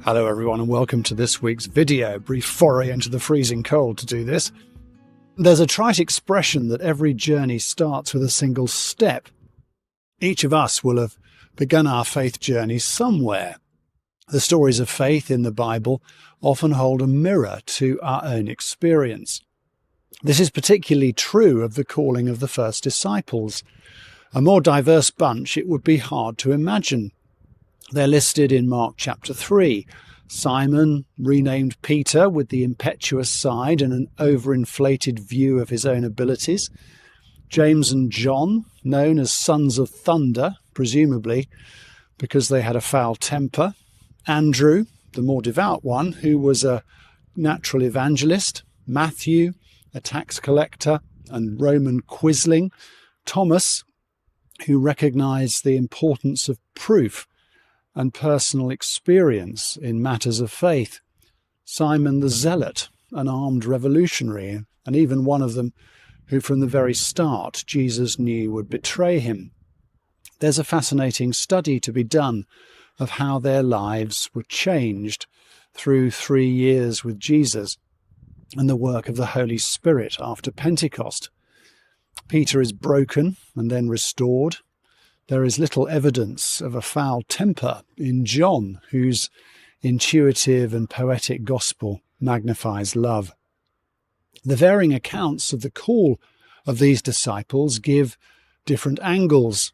Hello everyone and welcome to this week's video. Brief foray into the freezing cold to do this. There's a trite expression that every journey starts with a single step. Each of us will have begun our faith journey somewhere. The stories of faith in the Bible often hold a mirror to our own experience. This is particularly true of the calling of the first disciples. A more diverse bunch it would be hard to imagine. They're listed in Mark chapter 3. Simon, renamed Peter, with the impetuous side and an overinflated view of his own abilities. James and John, known as sons of thunder, presumably because they had a foul temper. Andrew, the more devout one, who was a natural evangelist. Matthew, a tax collector and Roman quisling. Thomas, who recognized the importance of proof and personal experience in matters of faith. Simon the Zealot, an armed revolutionary, and even one of them who from the very start Jesus knew would betray him. There's a fascinating study to be done of how their lives were changed through 3 years with Jesus and the work of the Holy Spirit after Pentecost. Peter is broken and then restored. There is little evidence of a foul temper in John, whose intuitive and poetic gospel magnifies love. The varying accounts of the call of these disciples give different angles.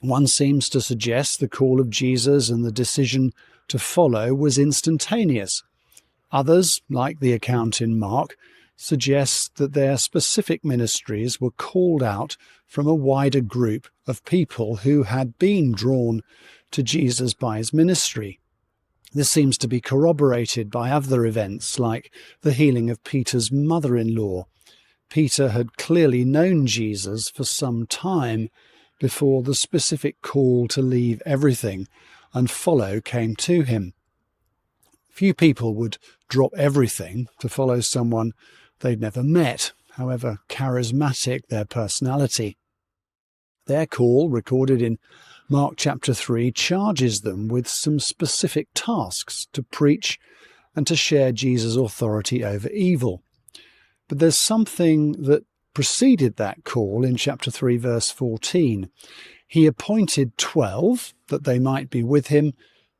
One seems to suggest the call of Jesus and the decision to follow was instantaneous. Others, like the account in Mark, suggest that their specific ministries were called out from a wider group of people who had been drawn to Jesus by his ministry. This seems to be corroborated by other events like the healing of Peter's mother-in-law. Peter had clearly known Jesus for some time before the specific call to leave everything and follow came to him. Few people would drop everything to follow someone they'd never met, however charismatic their personality. Their call, recorded in Mark chapter 3, charges them with some specific tasks to preach and to share Jesus' authority over evil. But there's something that preceded that call in chapter 3, verse 14. He appointed 12 that they might be with him.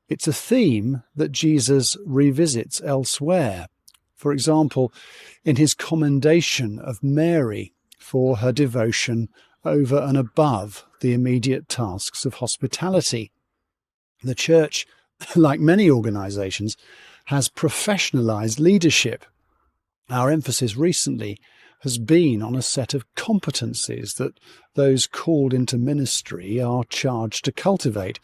It's a theme that Jesus revisits elsewhere. For example, in his commendation of Mary for her devotion over and above the immediate tasks of hospitality. The church, like many organisations, has professionalised leadership. Our emphasis recently has been on a set of competencies that those called into ministry are charged to cultivate.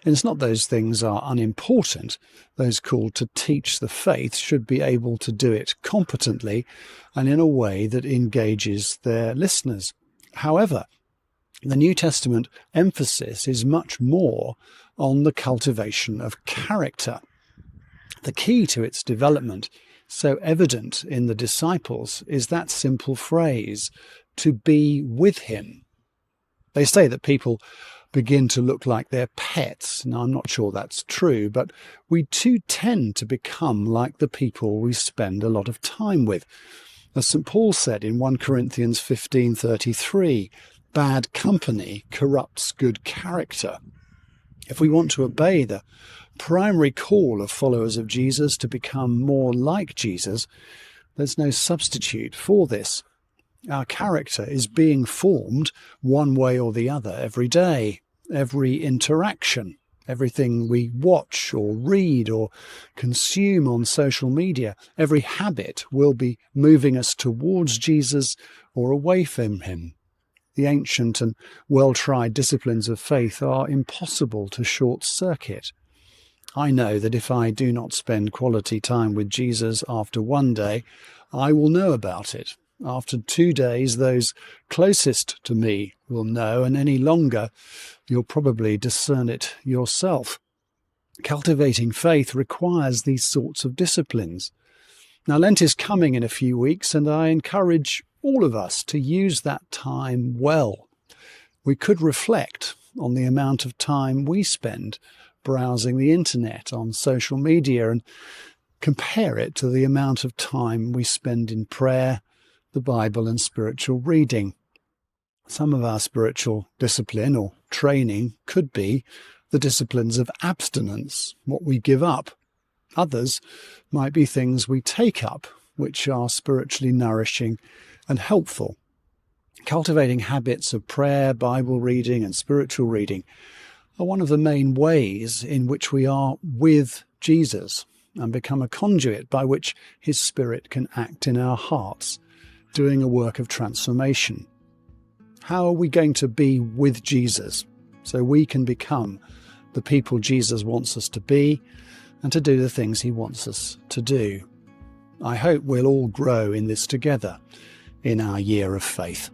And it's not those things are unimportant. Those called to teach the faith should be able to do it competently and in a way that engages their listeners. However, the New Testament emphasis is much more on the cultivation of character. The key to its development, so evident in the disciples, is that simple phrase, to be with him. They say that people begin to look like their pets. Now, I'm not sure that's true, but we too tend to become like the people we spend a lot of time with. As St. Paul said in 1 Corinthians 15:33, bad company corrupts good character. If we want to obey the primary call of followers of Jesus to become more like Jesus, there's no substitute for this. Our character is being formed one way or the other every day, every interaction, everything we watch or read or consume on social media, every habit will be moving us towards Jesus or away from him. The ancient and well-tried disciplines of faith are impossible to short-circuit. I know that if I do not spend quality time with Jesus after one day, I will know about it. After 2 days, those closest to me will know, and any longer, you'll probably discern it yourself. Cultivating faith requires these sorts of disciplines. Now, Lent is coming in a few weeks, and I encourage all of us to use that time well. We could reflect on the amount of time we spend browsing the internet, on social media, and compare it to the amount of time we spend in prayer, the Bible, and spiritual reading. Some of our spiritual discipline or training could be the disciplines of abstinence, what we give up. Others might be things we take up, which are spiritually nourishing and helpful. Cultivating habits of prayer, Bible reading, and spiritual reading are one of the main ways in which we are with Jesus and become a conduit by which his Spirit can act in our hearts, doing a work of transformation. How are we going to be with Jesus so we can become the people Jesus wants us to be and to do the things he wants us to do? I hope we'll all grow in this together in our year of faith.